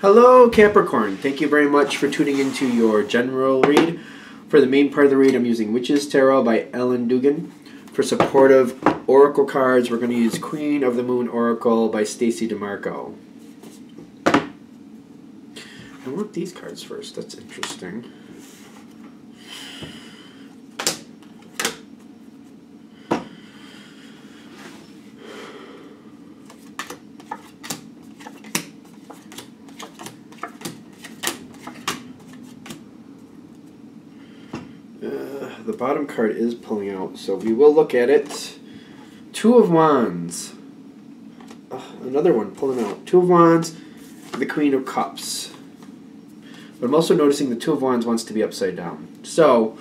Hello Capricorn, thank you very much for tuning into your general read. For the main part of the read, I'm using Witch's Tarot by Ellen Dugan. For supportive oracle cards, we're going to use Queen of the Moon Oracle by Stacey DeMarco. I want these cards first, that's interesting. The bottom card is pulling out, so we will look at it. Two of Wands. Another one pulling out. Two of Wands, the Queen of Cups. But I'm also noticing the Two of Wands wants to be upside down. So,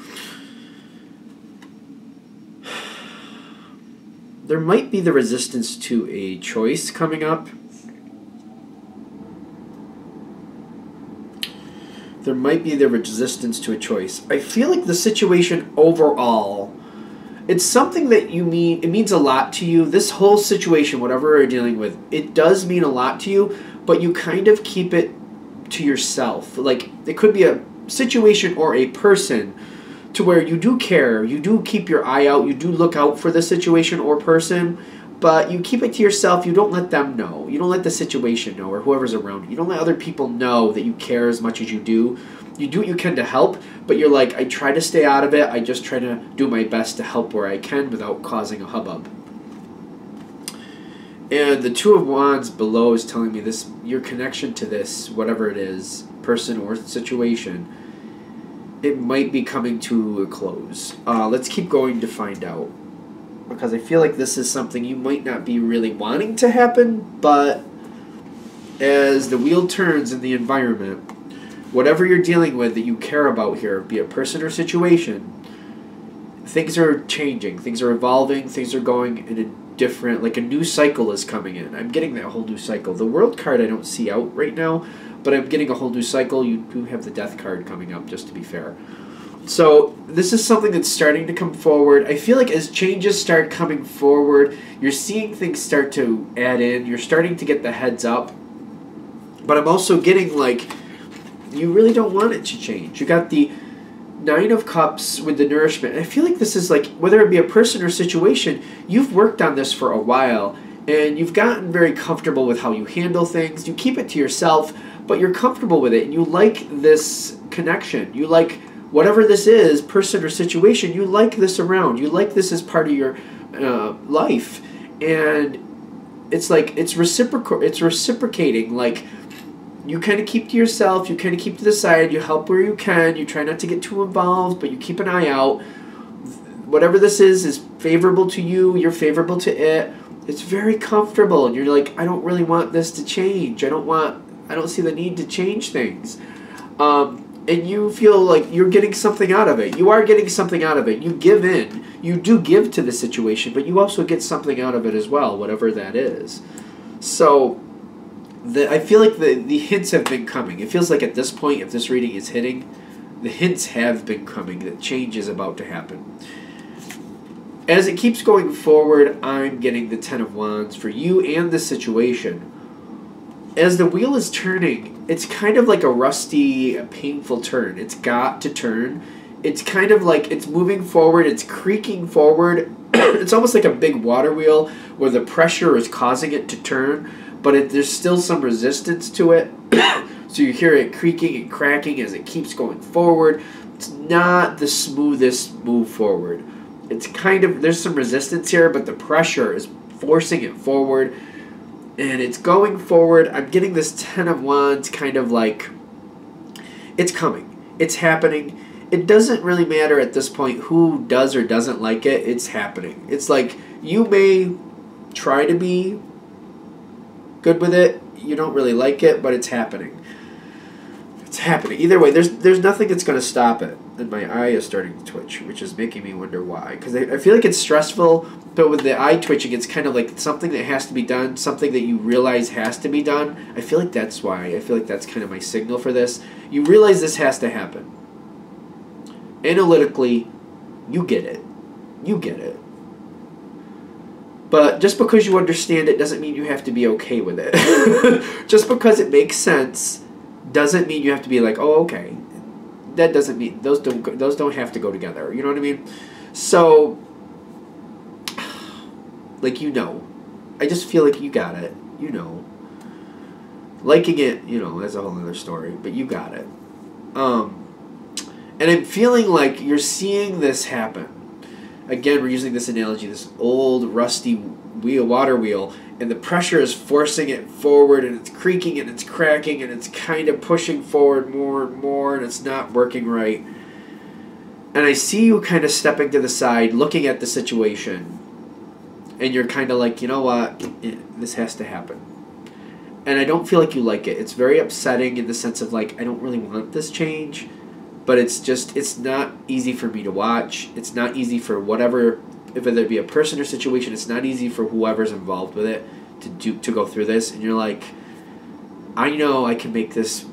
there might be the resistance to a choice coming up. There might be the resistance to a choice. I feel like the situation overall, it's something that it means a lot to you. This whole situation, whatever you're dealing with, it does mean a lot to you, but you kind of keep it to yourself. Like, it could be a situation or a person to where you do care, you do keep your eye out, you do look out for the situation or person, but you keep it to yourself. You don't let them know. You don't let the situation know, or whoever's around you. You don't let other people know that you care as much as you do. You do what you can to help, but you're like, I try to stay out of it. I just try to do my best to help where I can without causing a hubbub. And the Two of Wands below is telling me this, your connection to this, whatever it is, person or situation, it might be coming to a close. Let's keep going to find out. Because I feel like this is something you might not be really wanting to happen, but as the wheel turns in the environment, whatever you're dealing with that you care about here, be it person or situation, things are changing, things are evolving, things are going in a different, like a new cycle is coming in. I'm getting that whole new cycle. The World card I don't see out right now, but I'm getting a whole new cycle. You do have the Death card coming up, just to be fair. So this is something that's starting to come forward. I feel like as changes start coming forward, you're seeing things start to add in. You're starting to get the heads up. But I'm also getting like, you really don't want it to change. You got the Nine of Cups with the nourishment. I feel like this is like, whether it be a person or situation, you've worked on this for a while. And you've gotten very comfortable with how you handle things. You keep it to yourself, but you're comfortable with it. And you like this connection. You like whatever this is, person or situation, you like this around. You like this as part of your life. And it's like, it's reciprocating. Like, you kind of keep to yourself, you kind of keep to the side, you help where you can, you try not to get too involved, but you keep an eye out. Whatever this is favorable to you, you're favorable to it. It's very comfortable, and you're like, I don't really want this to change. I don't see the need to change things. And you feel like you're getting something out of it. You are getting something out of it. You give in. You do give to the situation, but you also get something out of it as well, whatever that is. So I feel like the hints have been coming. It feels like at this point, if this reading is hitting, the hints have been coming that change is about to happen. As it keeps going forward, I'm getting the Ten of Wands for you and the situation. As the wheel is turning, it's kind of like a rusty, painful turn. It's got to turn. It's kind of like it's moving forward. It's creaking forward. It's almost like a big water wheel where the pressure is causing it to turn, but there's still some resistance to it. So you hear it creaking and cracking as it keeps going forward. It's not the smoothest move forward. It's kind of, there's some resistance here, but the pressure is forcing it forward. And it's going forward. I'm getting this Ten of Wands kind of like, it's coming. It's happening. It doesn't really matter at this point who does or doesn't like it. It's happening. It's like, you may try to be good with it. You don't really like it, but it's happening. It's happening. Either way, there's nothing that's going to stop it. And my eye is starting to twitch, which is making me wonder why. Because I feel like it's stressful, but with the eye twitching, it's kind of like something that has to be done, something that you realize has to be done. I feel like that's why. I feel like that's kind of my signal for this. You realize this has to happen. Analytically, you get it. You get it. But just because you understand it doesn't mean you have to be okay with it. Just because it makes sense doesn't mean you have to be like, oh, okay. That doesn't mean those don't have to go together. You know what I mean? So, like, you know, I just feel like you got it. You know, liking it, you know, that's a whole other story. But you got it. And I'm feeling like you're seeing this happen. Again, we're using this analogy, this old rusty water wheel, and the pressure is forcing it forward, and it's creaking, and it's cracking, and it's kind of pushing forward more and more, and it's not working right. And I see you kind of stepping to the side, looking at the situation, and you're kind of like, you know what, this has to happen. And I don't feel like you like it. It's very upsetting in the sense of, like, I don't really want this change, but it's not easy for me to watch. It's not easy for whatever, if whether it be a person or situation, it's not easy for whoever's involved with it to go through this. And you're like, I know I can make this,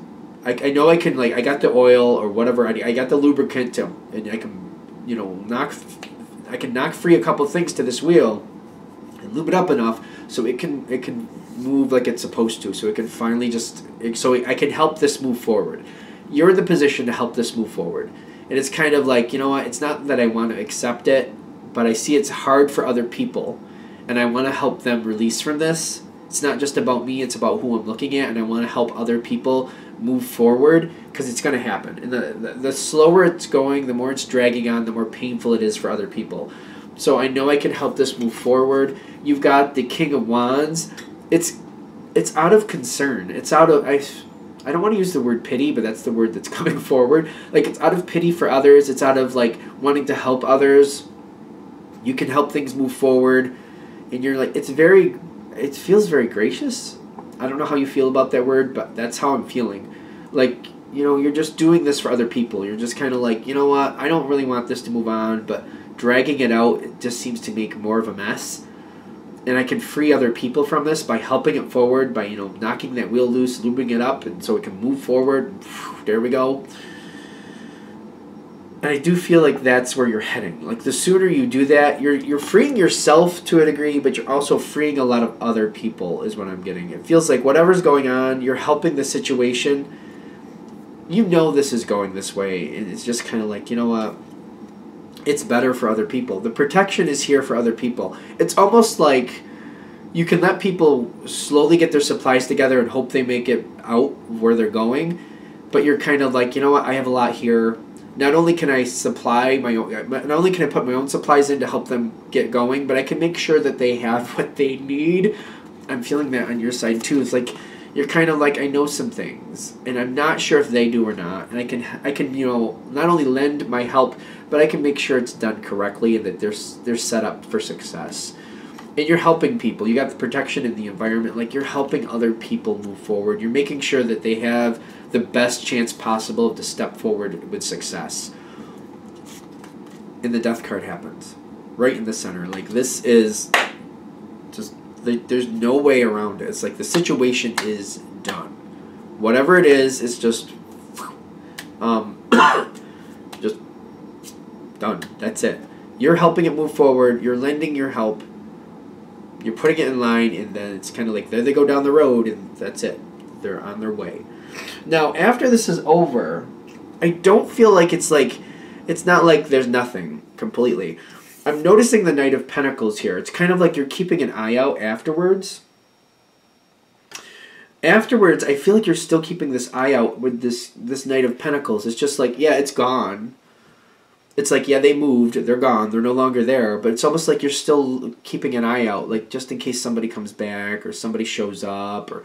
I know I can, like, I got the oil or whatever, I got the lubricant to, and I can, you know, knock free a couple things to this wheel and lube it up enough so it can move like it's supposed to, so it can finally so I can help this move forward. You're in the position to help this move forward. And it's kind of like, you know what, it's not that I want to accept it, but I see it's hard for other people, and I want to help them release from this. It's not just about me, it's about who I'm looking at, and I want to help other people move forward, because it's going to happen. And the slower it's going, the more it's dragging on, the more painful it is for other people. So I know I can help this move forward. You've got the King of Wands. It's out of concern. It's out of... I don't want to use the word pity, but that's the word that's coming forward. Like, it's out of pity for others. It's out of, like, wanting to help others. You can help things move forward. And you're like, it feels very gracious. I don't know how you feel about that word, but that's how I'm feeling. Like, you know, you're just doing this for other people. You're just kind of like, you know what, I don't really want this to move on, but dragging it out, it just seems to make more of a mess. And I can free other people from this by helping it forward, by, you know, knocking that wheel loose, lubing it up, and so it can move forward. There we go. And I do feel like that's where you're heading. Like, the sooner you do that, you're freeing yourself to a degree, but you're also freeing a lot of other people, is what I'm getting. It feels like whatever's going on, you're helping the situation. You know this is going this way, and it's just kind of like, you know what? It's better for other people. The protection is here for other people. It's almost like you can let people slowly get their supplies together and hope they make it out where they're going, but you're kind of like, you know what, I have a lot here. Not only can I supply my own, not only can I put my own supplies in to help them get going, but I can make sure that they have what they need. I'm feeling that on your side too. It's like you're kind of like, I know some things, and I'm not sure if they do or not. And I can, you know, not only lend my help, but I can make sure it's done correctly and that they're set up for success. And you're helping people. You got the protection in the environment. Like, you're helping other people move forward. You're making sure that they have the best chance possible to step forward with success. And the Death card happens right in the center. Like, this is just, there's no way around it. It's like the situation is done. Whatever it is, it's just just done. That's it. You're helping it move forward. You're lending your help. You're putting it in line, and then it's kind of like, there they go down the road, and that's it. They're on their way. Now, after this is over, I don't feel like it's not like there's nothing completely. I'm noticing the Knight of Pentacles here. It's kind of like you're keeping an eye out afterwards. Afterwards, I feel like you're still keeping this eye out with this Knight of Pentacles. It's just like, yeah, it's gone. It's like, yeah, they moved, they're gone, they're no longer there, but it's almost like you're still keeping an eye out, like, just in case somebody comes back or somebody shows up, or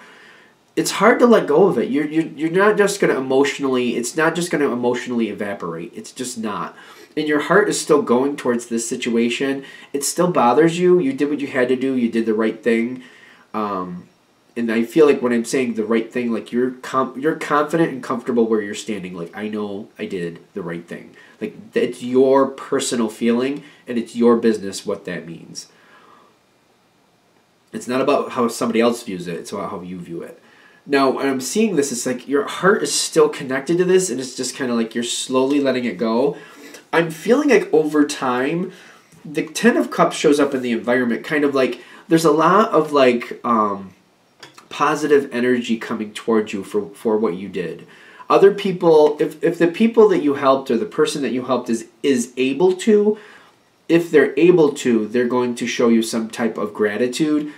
it's hard to let go of it. You're not just going to emotionally, it's not just going to emotionally evaporate. It's just not. And your heart is still going towards this situation. It still bothers you. You did what you had to do. You did the right thing. And I feel like when I'm saying the right thing, like, you're confident and comfortable where you're standing. Like, I know I did the right thing. Like, it's your personal feeling, and it's your business what that means. It's not about how somebody else views it. It's about how you view it. Now, when I'm seeing this, it's like your heart is still connected to this, and it's just kind of like you're slowly letting it go. I'm feeling like over time, the Ten of Cups shows up in the environment, kind of like there's a lot of, like, positive energy coming towards you for what you did. Other people, if the people that you helped or the person that you helped is able to, if they're able to, they're going to show you some type of gratitude.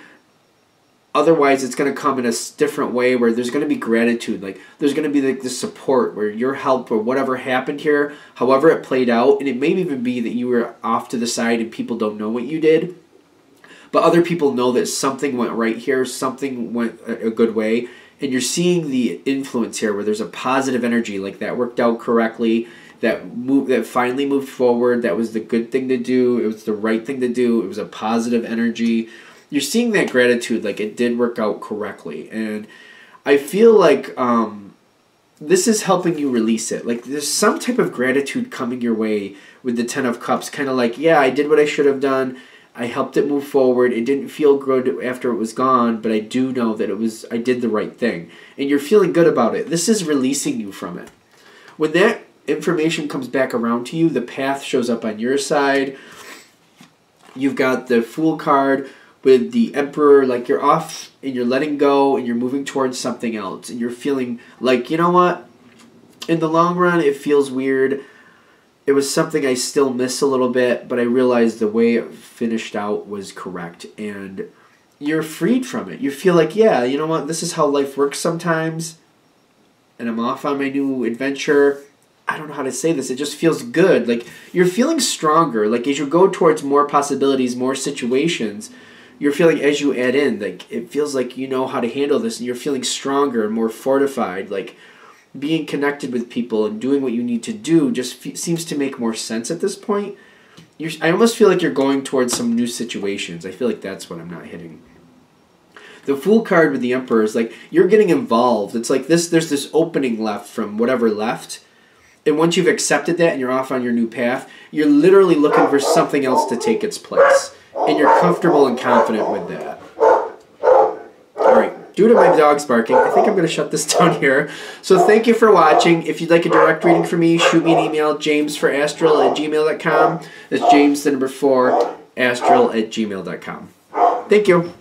Otherwise, it's going to come in a different way where there's going to be gratitude. Like, there's going to be like this support where your help or whatever happened here, however it played out, and it may even be that you were off to the side and people don't know what you did, but other people know that something went right here, something went a good way, and you're seeing the influence here where there's a positive energy, like that worked out correctly, that finally moved forward, that was the good thing to do, it was the right thing to do, it was a positive energy. You're seeing that gratitude, like it did work out correctly. And I feel like this is helping you release it. Like there's some type of gratitude coming your way with the Ten of Cups. Kind of like, yeah, I did what I should have done. I helped it move forward. It didn't feel good after it was gone, but I do know that I did the right thing. And you're feeling good about it. This is releasing you from it. When that information comes back around to you, the path shows up on your side. You've got the Fool card with the Emperor, like you're off and you're letting go and you're moving towards something else. And you're feeling like, you know what? In the long run, it feels weird. It was something I still miss a little bit, but I realized the way it finished out was correct. And you're freed from it. You feel like, yeah, you know what? This is how life works sometimes. And I'm off on my new adventure. I don't know how to say this. It just feels good. Like you're feeling stronger. Like as you go towards more possibilities, more situations, you're feeling as you add in, like it feels like you know how to handle this and you're feeling stronger and more fortified. Like being connected with people and doing what you need to do just seems to make more sense at this point. I almost feel like you're going towards some new situations. I feel like that's what I'm not hitting. The Fool card with the Emperor is like you're getting involved. It's like there's this opening left from whatever left. And once you've accepted that and you're off on your new path, you're literally looking for something else to take its place. And you're comfortable and confident with that. Alright, due to my dogs barking, I think I'm going to shut this down here. So thank you for watching. If you'd like a direct reading from me, shoot me an email, jamesforastral@gmail.com. That's James, the number 4, astral@gmail.com. Thank you.